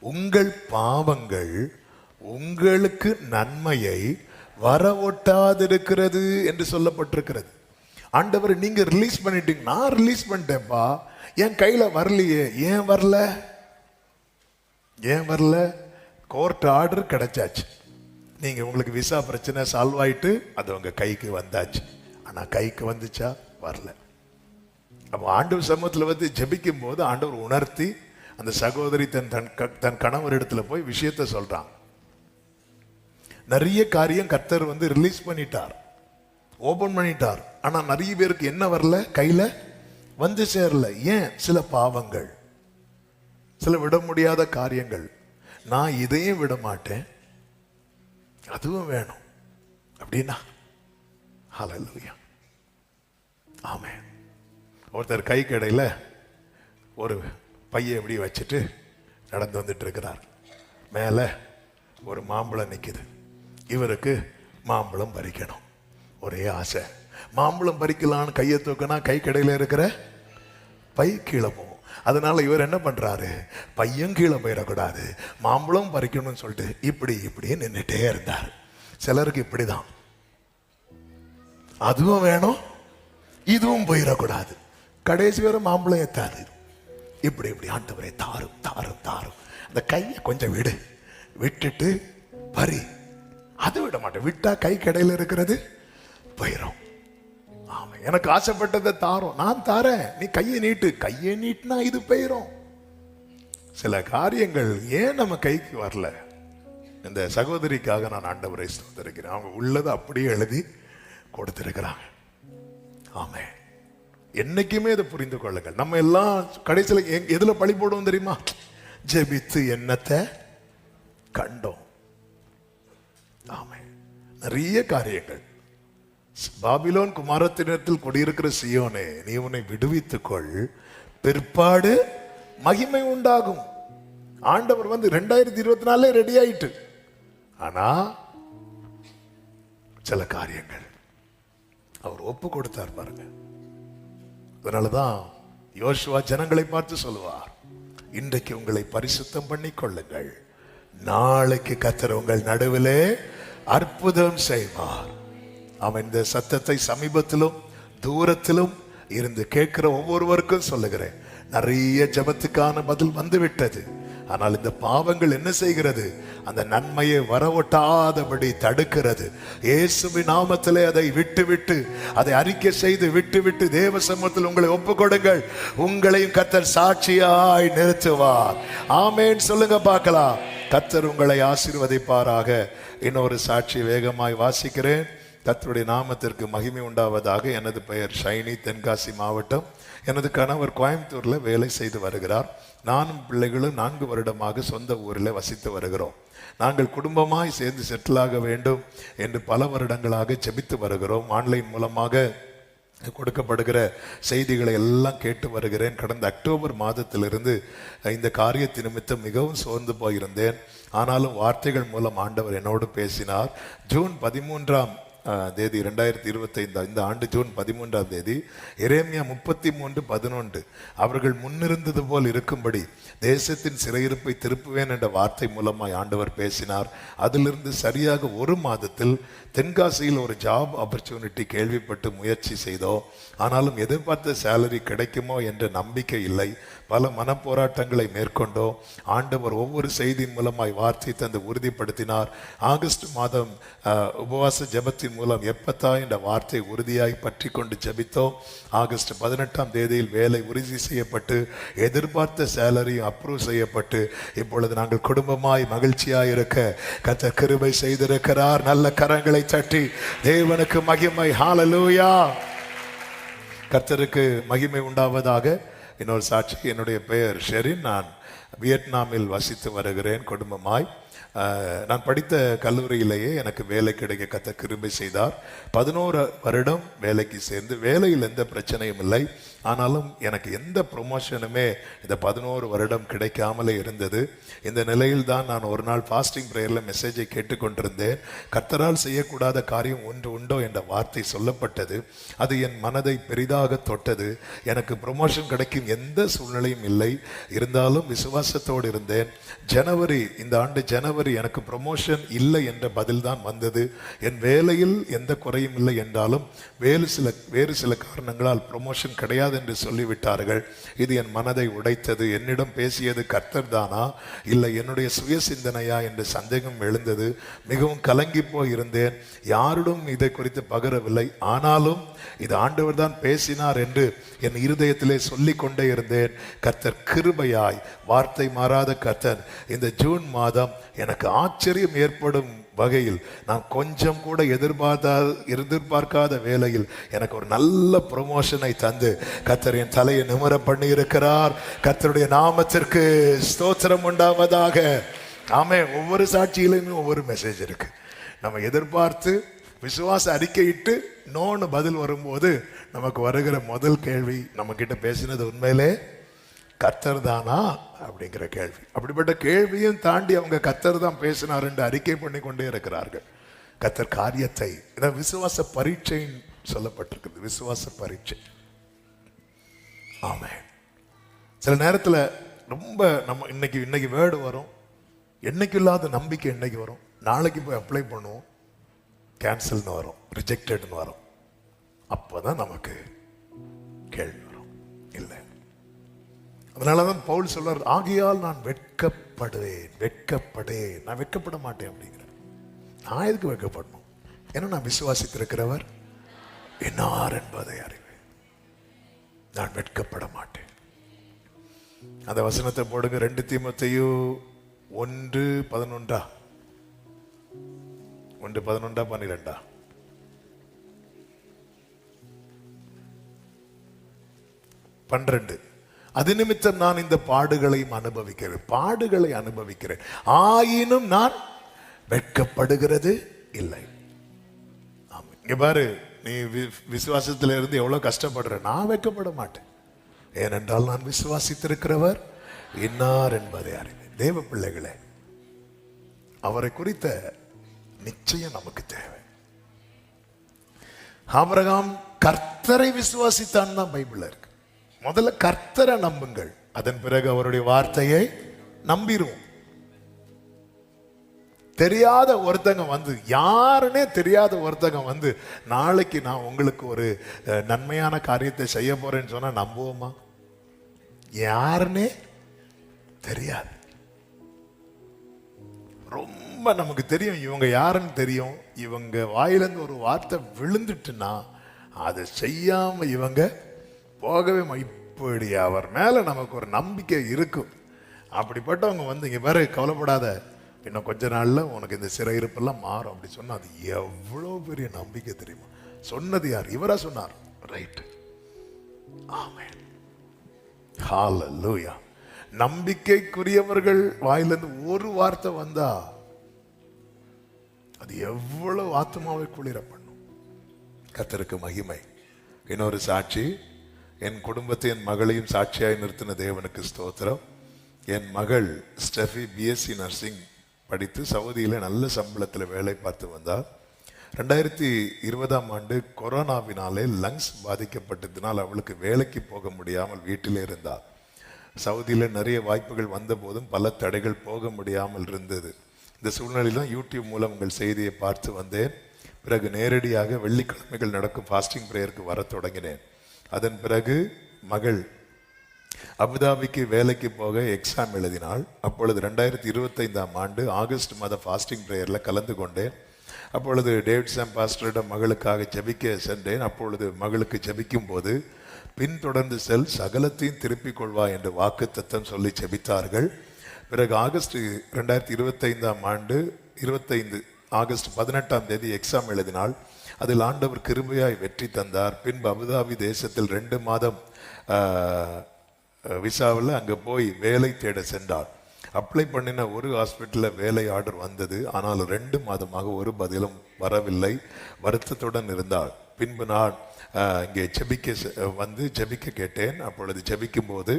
உங்கள் பாவங்கள் உங்களுக்கு நன்மையை வரவொட்டாதிருக்கிறது என்று சொல்லப்பட்டிருக்கிறது. ஆண்டவர் நீங்க ரிலீஸ் பண்ணிட்டீங்க. நான் ரிலீஸ் பண்ணிட்டேன்ப்பா, என் கையில வரலையே. ஏன் வரல? கோர்ட் ஆர்டர் கிடைச்சாச்சு. நீங்க உங்களுக்கு விசா பிரச்சனை சால்வ் ஆயிட்டு அது உங்க கைக்கு வந்தாச்சு. ஆனா கைக்கு வந்துச்சா? வரல. அப்போ ஆண்டவர் சமூகத்தில் வந்து ஜெபிக்கும் போது ஆண்டவர் உணர்த்தி அந்த சகோதரி தன் கணவர் இடத்துல போய் விஷயத்த சொல்றான். நிறைய காரியம் கர்த்தர் வந்து ரிலீஸ் பண்ணிட்டார், ஓபன் பண்ணிட்டார். ஆனா நிறைய பேருக்கு என்ன வரல? கையில வந்து சேரல. ஏன்? சில பாவங்கள், சில விட முடியாத காரியங்கள். நான் இதையும் விட மாட்டேன், அதுவும் வேணும் அப்படின்னா ஹல்லேலூயா, ஆமென். ஒருத்தர் கை கடையில் ஒரு பைய எப்படி வச்சுட்டு நடந்து வந்துட்டு இருக்கிறார். மேலே ஒரு மாம்பழம் நிற்குது. இவருக்கு மாம்பழம் பறிக்கணும், ஒரே ஆசை. மாம்பழம் பறிக்கலான்னு கையை தூக்கினா கை கடையில் இருக்கிற பை கீழே போகும். அதனால இவர் என்ன பண்றாரு? பையன் கீழே போயிடக்கூடாது, மாம்பழம் பறிக்கணும்னு சொல்லிட்டு இப்படி நின்றுட்டே இருந்தார். சிலருக்கு இப்படிதான், அதுவும் வேணும் இதுவும் போயிடக்கூடாது. கடைசி வரை மாம்பழம் ஏத்தாது. இப்படி ஆண்டவரே தாரும் தாரும் தாரும். அந்த கையை கொஞ்சம் விட்டுட்டு பறி. அது விட மாட்டேன். விட்டா கை கடையில் இருக்கிறது போயிடும். ஆமா, எனக்கு ஆசைப்பட்டதை தாரும், நான் தாரேன், நீ கையை நீட்டு. கையை நீட்டினா இது போயிடும். சில காரியங்கள் ஏன் நம்ம கைக்கு வரல? இந்த சகோதரிக்காக நான் ஆண்டவரை ஸ்தோத்திரிக்கிறேன். அவங்க உள்ளதை அப்படியே எழுதி கொடுத்திருக்கிறாங்க. ஆமே, என்னைக்குமே இதை புரிந்து கொள்ளுங்கள். நம்ம எல்லாம் கடைசியில் எதுல பழி போடுவோம் தெரியுமா? ஜெபித்து என்னத்தை கண்டோம். ஆமே, நிறைய காரியங்கள். பாபிலோன் குமாரத்தினத்தில் குடியிருக்கிற சியோனே, நீ உன்னை விடுவித்துக்கொள், பிற்பாடு மகிமை உண்டாகும். ஆண்டவர் வந்து 2024 ரெடி ஆயிட்டு. ஆனா சில காரியங்கள் அவர் ஒப்பு கொடுத்தார் பாருங்க. அதனாலதான் யோசுவா ஜனங்களை பார்த்து சொல்லுவார், இன்றைக்கு உங்களை பரிசுத்தம் பண்ணி கொள்ளுங்கள், நாளைக்கு கர்த்தர் உங்கள் நடுவிலே அற்புதம் செய்வார். அவன் இந்த சத்தத்தை சமீபத்திலும் தூரத்திலும் இருந்து கேட்கிற ஒவ்வொருவருக்கும் சொல்லுகிறேன், நிறைய ஜெபத்துக்கான பதில் வந்து விட்டது. ஆனால் இந்த பாவங்கள் என்ன செய்கிறது? அந்த நன்மையை வரவொட்டாதபடி தடுக்கிறது. இயேசுவின் நாமத்திலே அதை விட்டு அதை அறிக்கை செய்து விட்டு தேவ சமூகத்தில் உங்களை ஒப்புக்கொடுங்கள். உங்களையும் கர்த்தர் சாட்சியாய் நிறுத்துவார். ஆமென் சொல்லுங்க பார்க்கலாம். கர்த்தர் உங்களை ஆசீர்வதிப்பாராக. இன்னொரு சாட்சி வேகமாய் வாசிக்கிறேன். கர்த்தருடைய நாமத்திற்கு மகிமை உண்டாவதாக. எனது பெயர் ஷைனி, தென்காசி மாவட்டம். எனது கணவர் கோயம்புத்தூர்ல வேலை செய்து வருகிறார். நானும் பிள்ளைகளும் 4 வருடமாக சொந்த ஊரில் வசித்து வருகிறோம். நாங்கள் குடும்பமாய் சேர்ந்து செட்டில் ஆக வேண்டும் என்று பல வருடங்களாக ஜெபித்து வருகிறோம். ஆன்லைன் மூலமாக கொடுக்கப்படுகிற செய்திகளை எல்லாம் கேட்டு வருகிறேன். கடந்த அக்டோபர் மாதத்திலிருந்து இந்த காரியத்தின் நிமித்தம் மிகவும் சோர்ந்து போயிருந்தேன். ஆனாலும் வார்த்தைகள் மூலம் ஆண்டவர் என்னோடு பேசினார். ஜூன் 13ஆம் தேதி 2025 இந்த ஆண்டு ஜூன் 13ஆம் தேதி எரேமியா 33:11 அவர்கள் முன்னிருந்தது போல் இருக்கும்படி தேசத்தின் சிறையிருப்பை திருப்புவேன் என்ற வார்த்தை மூலமாய் ஆண்டவர் பேசினார். அதிலிருந்து சரியாக 1 மாதத்தில் தென்காசியில் ஒரு ஜாப் ஆப்பர்ச்சுனிட்டி கேள்விப்பட்டு முயற்சி செய்தோம். ஆனாலும் எதிர்பார்த்த சேலரி கிடைக்குமோ என்ற நம்பிக்கை இல்லை. பல மனப்போராட்டங்களை மேற்கொண்டோம். ஆண்டவர் ஒவ்வொரு செய்தியின் மூலமாய் வார்த்தை தந்து உறுதிப்படுத்தினார். ஆகஸ்ட் மாதம் உபவாச ஜெபத்தின் மூலம் எப்பத்தா என்ற வார்த்தை உறுதியாய் பற்றி கொண்டு ஜெபித்தோம். ஆகஸ்ட் 18ஆம் தேதியில் வேலை உறுதி செய்யப்பட்டு எதிர்பார்த்த சேலரியும் அப்ரூவ் செய்யப்பட்டு இப்பொழுது நாங்கள் குடும்பமாய் மகிழ்ச்சியாய் இருக்க கர்த்தர் கிருபை செய்திருக்கிறார். நல்ல கரங்களை தட்டி தேவனுக்கு மகிமை. ஹல்லேலூயா, கர்த்தருக்கு மகிமை உண்டாவதாக. இன்னொரு சாட்சி, என்னுடைய பெயர் ஷெரின். நான் வியட்நாமில் வசித்து வருகிறேன் குடும்பமாய். நான் படித்த கல்லூரியிலேயே எனக்கு வேலை கிடைக்க கர்த்தர் கிருபை செய்தார். 11 வருடம் வேலைக்கு சேர்ந்து வேலையில் எந்த பிரச்சனையும் இல்லை. ஆனாலும் எனக்கு எந்த ப்ரொமோஷனுமே இந்த 11 வருடம் கிடைக்காமலே இருந்தது. இந்த நிலையில் தான் நான் ஒரு நாள் ஃபாஸ்டிங் ப்ரேயரில் மெசேஜை கேட்டுக்கொண்டிருந்தேன். கர்த்தரால் செய்யக்கூடாத காரியம் ஒன்று உண்டோ என்ற வார்த்தை சொல்லப்பட்டது. அது என் மனதை பெரிதாக தொட்டது. எனக்கு ப்ரொமோஷன் கிடைக்கும் எந்த சூழ்நிலையும் இல்லை. இருந்தாலும் விசுவாசத்தோடு இருந்தேன். ஜனவரி, இந்த ஆண்டு ஜனவரி எனக்கு ப்ரமோஷன் இல்லை என்ற பதில் தான் வந்தது. என் வேலையில் எந்த குறையும் இல்லை என்றாலும் வேறு சில காரணங்களால் ப்ரமோஷன் கிடையாது என்று சொல்லிவிட்டார்கள். இது என் மனதை உடைத்தது. என்னிடம் பேசியது கர்த்தர் தானா இல்லை என்னுடைய சுய சிந்தனையா என்று சந்தேகம் எழுந்தது. மிகவும் கலங்கி போய் இருந்தேன். யாரிடம் இதை குறித்து பகிரவில்லை. ஆனாலும் இது ஆண்டவர் தான் பேசினார் என்று என் இருதயத்திலே சொல்லிக் கொண்டே இருந்தேன். கர்த்தர் கிருபையாய், வார்த்தை மாறாத கர்த்தர் இந்த ஜூன் மாதம் எனக்கு ஆச்சரியம் ஏற்படும் வகையில், நான் கொஞ்சம் கூட எதிர்பார்க்காத வேளையில் எனக்கு ஒரு நல்ல ப்ரமோஷனை தந்து கர்த்தர் என் தலையை நிமிர பண்ணி இருக்கிறார். கர்த்தருடைய நாமத்திற்கு ஸ்தோத்திரம் உண்டாவதாக. ஆமே. ஒவ்வொரு சாட்சியிலுமே ஒவ்வொரு மெசேஜ் இருக்கு. நம்ம எதிர்பார்த்து விசுவாச அறிக்கையிட்டு நோன்னு பதில் வரும்போது நமக்கு வருகிற முதல் கேள்வி, நம்ம கிட்ட பேசினது உண்மையிலே கர்த்தர் தானா அப்படிங்கிற கேள்வி. அப்படிப்பட்ட கேள்வியும் தாண்டி அவங்க கர்த்தர் தான் பேசினார் என்று அறிக்கை பண்ணி கொண்டே இருக்கிறார்கள். கர்த்தர் காரியத்தை, இதான் விசுவாச பரீட்சைன்னு சொல்லப்பட்டிருக்குது. விசுவாச பரீட்சை. ஆமே. சில நேரத்தில் ரொம்ப நம்ம இன்னைக்கு வேர்டு வரும், என்னைக்கு இல்லாத நம்பிக்கை என்னைக்கு வரும், நாளைக்கு போய் அப்ளை பண்ணுவோம், கேன்சல்னு வரும், ரிஜெக்டட்னு வரும். அப்போதான் நமக்கு கேள்வி வரும். இல்லை, அதனாலதான் பவுல் சொல்றார், ஆகையால் நான் வெட்கப்படேன். நான் வெட்கப்பட மாட்டேன் அப்படிங்கிறேன். நான் எதுக்கு வெட்கப்படணும்? ஏன்னா நான் விசுவாசித்திருக்கிறவர் என்னார் என்பதை அறிவேன். நான் வெட்கப்பட மாட்டேன். அந்த வசனத்தை போடுங்க. 2 தீமோத்தேயு 1:11 12 12. அது நிமித்தம் நான் இந்த பாடுகளை அனுபவிக்கிறேன், ஆயினும் நான் வெட்கப்படுகிறது இல்லை. இங்க பாரு, நீ விசுவாசத்துல இருந்து எவ்வளவு கஷ்டப்படுற. நான் வெட்கப்பட மாட்டேன். ஏனென்றால் நான் விசுவாசித்திருக்கிறவர் இன்னார் என்பதை அறிவேன். தேவ பிள்ளைகளே, அவரை குறித்த நிச்சயம் நமக்கு தேவை. ஆபிரகாம் கர்த்தரை விசுவாசித்தான் தான் பைபிள்ல இருக்கு. முதல்ல கர்த்தரை நம்புங்கள், அதன் பிறகு அவருடைய வார்த்தையை நம்பிடுவோம். தெரியாத ஒருத்தங்க வந்து, யாருன்னே தெரியாத ஒருத்தங்க வந்து, நாளைக்கு நான் உங்களுக்கு ஒரு நன்மையான காரியத்தை செய்ய போறேன்னு சொன்னா நம்புவோமா? யாருன்னே தெரியாது. ரொம்ப நமக்கு தெரியும் இவங்க யாருன்னு தெரியும். இவங்க வாயிலிருந்து ஒரு வார்த்தை விழுந்துட்டுன்னா அதை செய்யாம இவங்க போகவே, இப்படி அவர் மேல நமக்கு ஒரு நம்பிக்கை இருக்கும். அப்படிப்பட்டவங்க வந்து, இங்க பாரு, கவலைப்படாத, இன்னும் கொஞ்ச நாள்ல உனக்கு இந்த சிறையிருப்பெல்லாம் மாறும் அப்படி சொன்னா, அது எவ்வளவு பெரிய நம்பிக்கை தெரியுமா? சொன்னது யார்? இவரா சொன்னார். ரைட். ஆமென். ஹல்லேலூயா. நம்பிக்கைக்குரியவர்கள் வாயிலிருந்து ஒரு வார்த்தை வந்தா அது எவ்வளவு ஆத்மாவை குளிர பண்ணும். கர்த்தருக்கு மகிமை. இன்னொரு சாட்சி, என் குடும்பத்தை, என் மகளையும் சாட்சியாய் நிறுத்தின தேவனுக்கு ஸ்தோத்திரம். என் மகள் ஸ்டெஃபி பிஎஸ்சி நர்சிங் படித்து சவுதியில் நல்ல சம்பளத்தில் வேலை பார்த்து வந்தார். 2020ஆம் ஆண்டு கொரோனாவினாலே லங்ஸ் பாதிக்கப்பட்டதினால் அவளுக்கு வேலைக்கு போக முடியாமல் வீட்டிலே இருந்தார். சவுதியில் நிறைய வாய்ப்புகள் வந்த போதும் பல தடைகள், போக முடியாமல் இருந்தது. இந்த சூழ்நிலையில் தான் யூடியூப் மூலம் உங்கள் செய்தியை பார்த்து வந்தேன். பிறகு நேரடியாக வெள்ளிக்கிழமைகள் நடக்கும் ஃபாஸ்டிங் ப்ரேயருக்கு வர தொடங்கினேன். அதன் பிறகு மகள் அபுதாபிக்கு வேலைக்கு போக எக்ஸாம் எழுதினாள். அப்பொழுது 2025ஆம் ஆண்டு ஆகஸ்ட் மாத ஃபாஸ்டிங் ப்ரேயரில் கலந்து கொண்டேன். அப்பொழுது டேவிட் சாம் பாஸ்டரிடம் மகளுக்காக ஜெபிக்க சென்றேன். அப்பொழுது மகளுக்கு ஜெபிக்கும் போது, பின்தொடர்ந்து செல், சகலத்தையும் திருப்பிக் கொள்வா என்று வாக்குத்தத்தம் சொல்லி ஜெபித்தார்கள். பிறகு ஆகஸ்ட் 2025ஆம் ஆண்டு 25 ஆகஸ்ட் 18ஆம் தேதி எக்ஸாம் எழுதினாள். அதில் ஆண்டவர் கிருபையாய் வெற்றி தந்தார். பின்பு அபுதாபி தேசத்தில் 2 மாதம் விசாவில் அங்கே போய் வேலை தேட சென்றார். அப்ளை பண்ணின ஒரு ஹாஸ்பிட்டலில் வேலை ஆர்டர் வந்தது. ஆனால் 2 மாதமாக ஒரு பதிலும் வரவில்லை. வருத்தத்துடன் இருந்தாள். பின்பு நான் இங்கே ஜெபிக்க கேட்டேன். அப்பொழுது ஜெபிக்கும் போது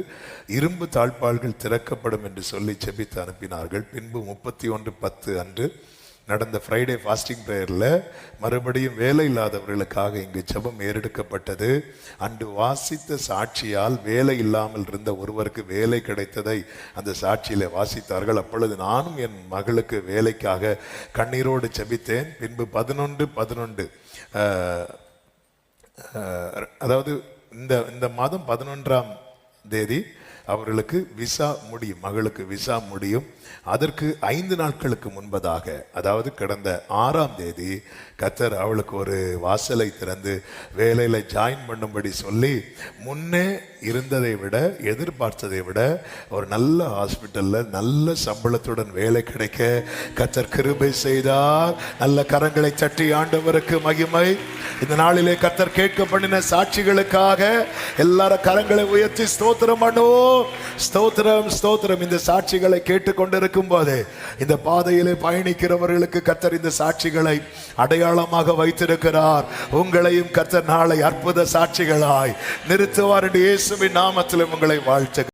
இரும்பு தாழ்பால்கள் திறக்கப்படும் என்று சொல்லி ஜெபித்து அனுப்பினார்கள். பின்பு 31/10 அன்று நடந்த ஃப்ரைடே ஃபாஸ்டிங் ப்ரேயரில் மறுபடியும் வேலை இல்லாதவர்களுக்காக இங்கு ஜெபம் ஏறெடுக்கப்பட்டது. அன்று வாசித்த சாட்சியால் வேலை இல்லாமல் இருந்த ஒருவருக்கு வேலை கிடைத்ததை அந்த சாட்சியில வாசித்தார்கள். அப்பொழுது நானும் என் மகளுக்கு வேலைக்காக கண்ணீரோடு ஜெபித்தேன். பின்பு 11 அதாவது இந்த மாதம் 11ஆம் தேதி அவர்களுக்கு விசா முடியும், மகளுக்கு விசா முடியும். அதற்கு 5 நாட்களுக்கு முன்பதாக, அதாவது கடந்த 6ஆம் தேதி கர்த்தர் அவளுக்கு ஒரு வாசலை திறந்து வேலையில ஜாயின் பண்ணும்படி சொல்லி, முன்னே இருந்ததை விட எதிர்பார்த்ததை விட ஒரு நல்ல ஹாஸ்பிட்டல்ல நல்ல சம்பளத்துடன் வேலை கிடைக்க கர்த்தர் கிருபை செய்தார். நல்ல கரங்களை தட்டி ஆண்டவருக்கு மகிமை. இந்த நாளிலே கர்த்தர் கேட்க பண்ணின சாட்சிகளுக்காக எல்லாரும் கரங்களை உயர்த்தி ஸ்தோத்திரம் பண்ணுவோம். ஸ்தோத்திரம், ஸ்தோத்திரம். இந்த சாட்சிகளை கேட்டுக்கொண்டிருக்கும் போது இந்த பாதையிலே பயணிக்கிறவர்களுக்கு கர்த்தர் இந்த சாட்சிகளை அடையாளமாக வைத்திருக்கிறார். உங்களையும் கர்த்தர் நாளை அற்புத சாட்சிகளாய் நிறுத்துவார் என்று இயேசுவின் நாமத்தில் உங்களை வாழ்த்து.